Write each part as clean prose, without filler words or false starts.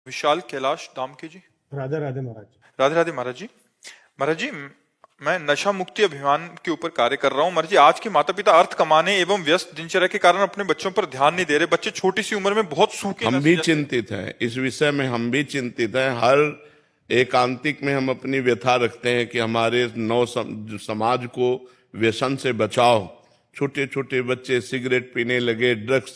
विशाल कैलाश दामके जी। राधे राधे महाराज। राधे राधे महाराज जी। महाराज जी, मैं नशा मुक्ति अभियान के ऊपर कार्य कर रहा हूँ। महाराज जी, आज के माता पिता अर्थ कमाने एवं व्यस्त दिनचर्या के कारण अपने बच्चों पर ध्यान नहीं दे रहे। बच्चे छोटी सी उम्र में बहुत सूखे हम नशे भी जैसे- चिंतित हैं इस विषय में, हम भी चिंतित हैं। हर एकांतिक में हम अपनी व्यथा रखते हैं कि हमारे समाज को व्यसन से बचाओ। छोटे छोटे बच्चे सिगरेट पीने लगे, ड्रग्स,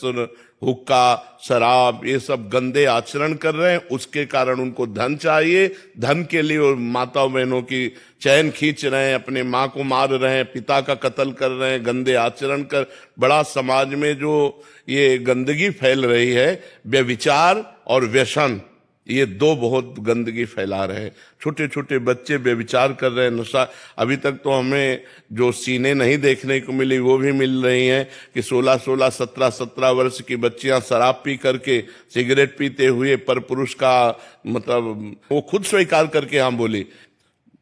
हुक्का, शराब, ये सब गंदे आचरण कर रहे हैं। उसके कारण उनको धन चाहिए, धन के लिए वो माता बहनों की चैन खींच रहे हैं, अपने माँ को मार रहे हैं, पिता का कत्ल कर रहे हैं, गंदे आचरण कर। बड़ा समाज में जो ये गंदगी फैल रही है, व्यभिचार और व्यसन, ये दो बहुत गंदगी फैला रहे हैं। छोटे छोटे बच्चे व्यभिचार कर रहे हैं, नशा। अभी तक तो हमें जो सीने नहीं देखने को मिली वो भी मिल रही हैं कि 16-16, 17-17 वर्ष की बच्चियां शराब पी करके, सिगरेट पीते हुए पर पुरुष का मतलब वो खुद स्वीकार करके हम बोली।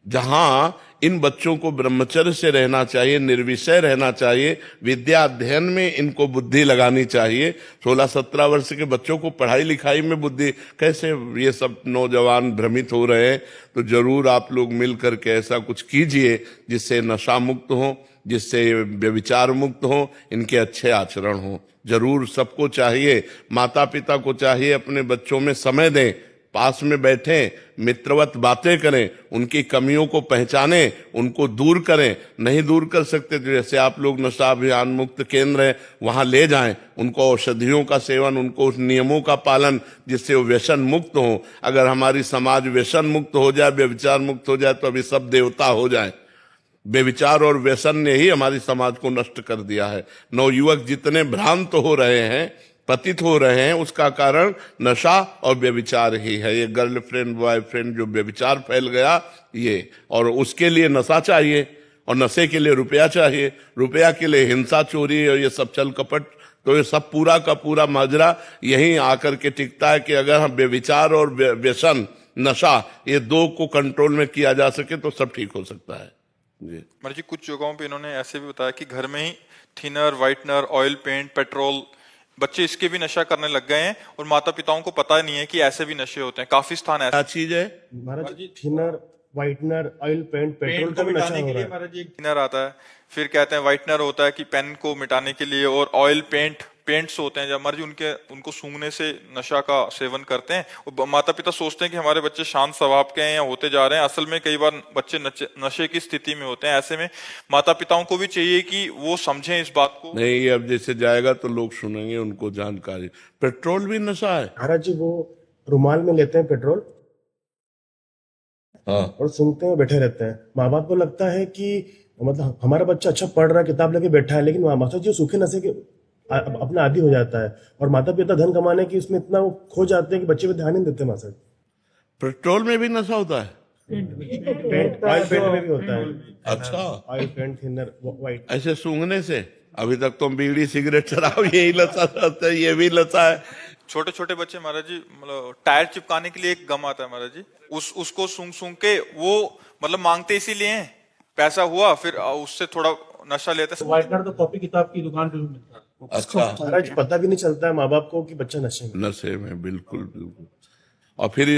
जहां इन बच्चों को ब्रह्मचर्य से रहना चाहिए, निर्विषय रहना चाहिए, विद्या अध्ययन में इनको बुद्धि लगानी चाहिए। 16-17 वर्ष के बच्चों को पढ़ाई लिखाई में बुद्धि कैसे, ये सब नौजवान भ्रमित हो रहे हैं। तो जरूर आप लोग मिल करके ऐसा कुछ कीजिए जिससे नशा मुक्त हो, जिससे व्यभिचार मुक्त हो, इनके अच्छे आचरण हो। जरूर सबको चाहिए, माता पिता को चाहिए अपने बच्चों में समय दें, पास में बैठें, मित्रवत बातें करें, उनकी कमियों को पहचानें, उनको दूर करें। नहीं दूर कर सकते तो जैसे आप लोग नशा अभियान मुक्त केंद्र है, वहां ले जाएं, उनको औषधियों का सेवन, उनको उस नियमों का पालन, जिससे वो व्यसन मुक्त हो। अगर हमारी समाज व्यसन मुक्त हो जाए, व्यभिचार मुक्त हो जाए, तो अभी सब देवता हो जाए। व्यभिचार और व्यसन ने ही हमारी समाज को नष्ट कर दिया है। नवयुवक जितने भ्रांत हो रहे हैं, पतित हो रहे हैं, उसका कारण नशा और व्यभिचार ही है। ये गर्लफ्रेंड बॉयफ्रेंड जो व्यभिचार फैल गया, ये, और उसके लिए नशा चाहिए, और नशे के लिए रुपया चाहिए, रुपया के लिए हिंसा, चोरी और ये सब छल कपट। तो ये सब पूरा का पूरा माजरा यहीं आकर के टिकता है कि अगर हम व्यभिचार और व्यसन, नशा, ये दो को कंट्रोल में किया जा सके तो सब ठीक हो सकता है जी। महाराज जी, कुछ जगहों पे इन्होंने ऐसे भी बताया कि घर में ही thinner, whitener, oil paint, petrol, बच्चे इसके भी नशा करने लग गए हैं और माता पिताओं को पता नहीं है कि ऐसे भी नशे होते हैं। काफी स्थान क्या ऐसे चीज है? महाराज जी, thinner, whitener, oil paint, petrol का भी नशा हो रहा है। महाराज जी, थिनर आता है, फिर कहते हैं व्हाइटनर होता है कि पेन को मिटाने के लिए, और ऑयल पेंट्स होते हैं जब महाराज जी उनको सूंघने से नशा का सेवन करते हैं। और माता पिता सोचते हैं कि हमारे बच्चे शांत स्वभाव के हैं या होते जा रहे हैं, असल में कई बार बच्चे नशे की स्थिति में होते हैं। ऐसे में माता पिताओं को भी चाहिए कि वो समझें इस बात को। नहीं, अब जैसे जाएगा तो लोग सुनेंगे, उनको जानकारी। पेट्रोल भी नशा है? महाराज जी, वो रुमाल में लेते हैं पेट्रोल, हाँ। और सूंघते हैं, बैठे रहते हैं। माँ बाप को लगता है कि मतलब हमारा बच्चा अच्छा पढ़ रहा है, किताब लेके बैठा है, लेकिन माता जी सूखे नशे के अपना आदी हो जाता है, और माता पिता धन कमाने की उसमें इतना वो खो जाते हैं कि बच्चे पे ध्यान नहीं देते। माता जी, पेट्रोल में भी नशा होता है? पेंट, ऑयल पेंट में भी होता है। अच्छा, ऑयल पेंट, थिनर, व्हाइट। ऐसे सूंघने से? अभी तक तो बीड़ी, सिगरेट, शराब यही नशा रहता है, ये भी नशा है। छोटे छोटे बच्चे महाराज जी, मतलब टायर चिपकाने के लिए एक गम आता है महाराज जी, उसको सूंघ के वो मतलब मांगते इसीलिए हैं, पैसा हुआ, फिर उससे थोड़ा नशा लेते हैं। व्हाइटनर तो कॉपी किताब की दुकान पे भी मिलता है। अच्छा, महाराज जी, पता भी नहीं चलता है माँ बाप को कि बच्चा नशे में। नशे में, बिल्कुल बिल्कुल। और फिर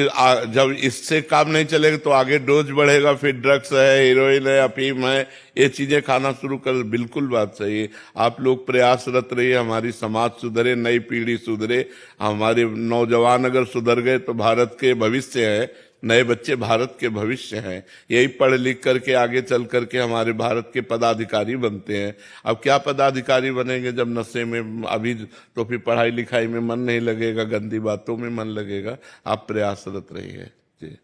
जब इससे काम नहीं चलेगा तो आगे डोज बढ़ेगा, फिर ड्रग्स है, हीरोइन है, अफीम है, ये चीजें खाना शुरू कर। बिल्कुल बात सही है। आप लोग प्रयासरत रहिए, हमारी समाज सुधरे, नई पीढ़ी सुधरे। हमारे नौजवान अगर सुधर गए तो भारत के भविष्य है, नए बच्चे भारत के भविष्य हैं। यही पढ़ लिख करके आगे चल करके हमारे भारत के पदाधिकारी बनते हैं। अब क्या पदाधिकारी बनेंगे जब नशे में? अभी तो फिर पढ़ाई लिखाई में मन नहीं लगेगा, गंदी बातों में मन लगेगा। आप प्रयासरत रहिए जी।